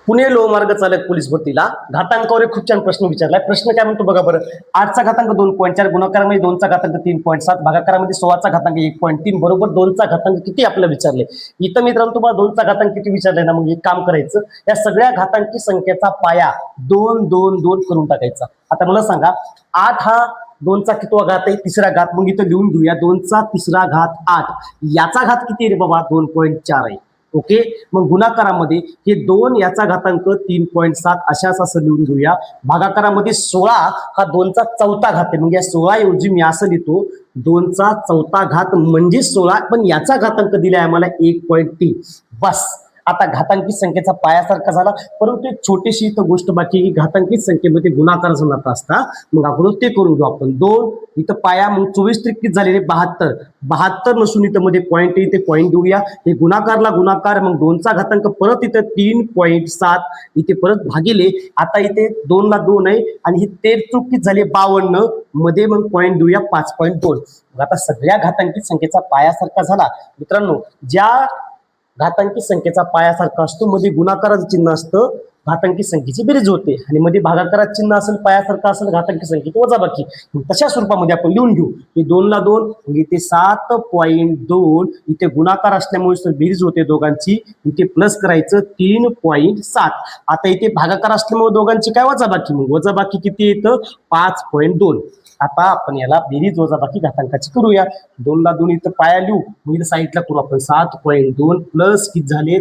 पुणे लोहमार्ग चालक पोलीस भरतीला घातांकावर एक खूप छान प्रश्न विचारलाय. प्रश्न काय म्हणतो बघा बरं. 8चा घातांक 2.4, गुणाकारामध्ये 2चा घातांक 3.7, भागाकारामध्ये 16चा घातांक 1.3 बरोबर 2चा घातांक किती आपल्याला विचारले. इथं मित्रांनो तुम्हाला 2चा घातांक किती विचारले ना, मग एक काम करायचं, या सगळ्या घातांकी संख्येचा पाया 2 2 2 करून टाकायचा. आता मला सांगा 8 हा 2चा कितवा घात आहे, तिसरा घात. मग इथं लिहून घेऊया 2चा तिसरा घात 8, याचा घात किती रे बाबा 2.4 आहे. ओके, मग गुणाकारामध्ये हे 2 याचा घातांक 3.7 अशाच असं लिहून घेऊया. भागाकारामध्ये 16 हा 2चा चौथा घात आहे, मग या 16 ऐवजी मी असं लिहितो 2चा चौथा घात म्हणजे 16, पण याचा घातांक दिलाय आम्हाला 1.3. बस आता घातांकी संख्येचा पायासारखा झाला. परंतु एक छोटीशी इथं गोष्ट बाकी, की घातांकी संख्येमध्ये गुणाकाराचा नाता असता. मग अगोदर ते करून घेऊ आपण. 2 इथं पाया, मग 24 त्रिक झालेले 72 नसून इथं मध्ये पॉईंट इथे पॉईंट देऊया. हे गुणाकारला गुणाकार, मग 2चा घातांक परत इथं 3.7 इथे परत भागिले. आता इथे 2 ला 2 आहे आणि ही 13 चुकीत झाली 52 मध्ये, मग पॉईंट देऊया 5.2. मग आता सगळ्या घातांकी संख्येचा पायासारखा झाला. मित्रांनो, ज्या घातांकी संख्येचा पायासारखा असतो मध्ये गुणाकाराचं चिन्ह असतं, घातांकी संख्येची बेरीज होते, आणि मध्ये भागाकाराचं चिन्ह असेल पायासारखं असेल घातांकी संख्येची वजाबाकी. तशा स्वरूपामध्ये आपण लिहून घेऊ. हे 2 ला 2, मग इथे 7.2, इथे गुणाकार असल्यामुळे बेरीज होते दोघांची, इथे प्लस करायचं 3.7. आता इथे भागाकार असल्यामुळे दोघांची काय वजाबाकी, मग वजाबाकी किती येतं 5.2. आता आपण याला बेरीज वजाबाकी घातांकाची करूया. 2 ला 2 इथं पाया लिहू, मग इथं साईडला करू आपण 7.2 प्लस किती झाले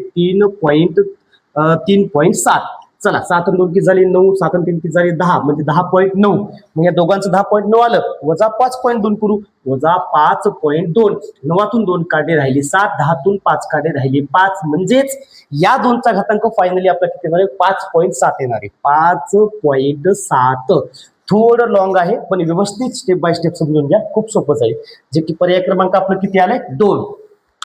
3.7. चला 7 आणि 2 किती झाले 9, 7 आणि 3 किती झाले 10, म्हणजे 10.9. मग या दोघांचं 10.9 आलं, वजा 5.2 करू, वजा 5.2. 9तून 2 काढले राहिले 7, 10तून 5 काढले राहिले 5, म्हणजेच या 2चा घातांक फायनली आपला किती येणार आहे 5.7 येणार आहे. 5.7 थोडं लॉंग आहे, पण व्यवस्थित स्टेप बाय स्टेप समजून घ्या, खूप सोपंच आहे. जे की पर्याय क्रमांक आपलं किती आलंय 2.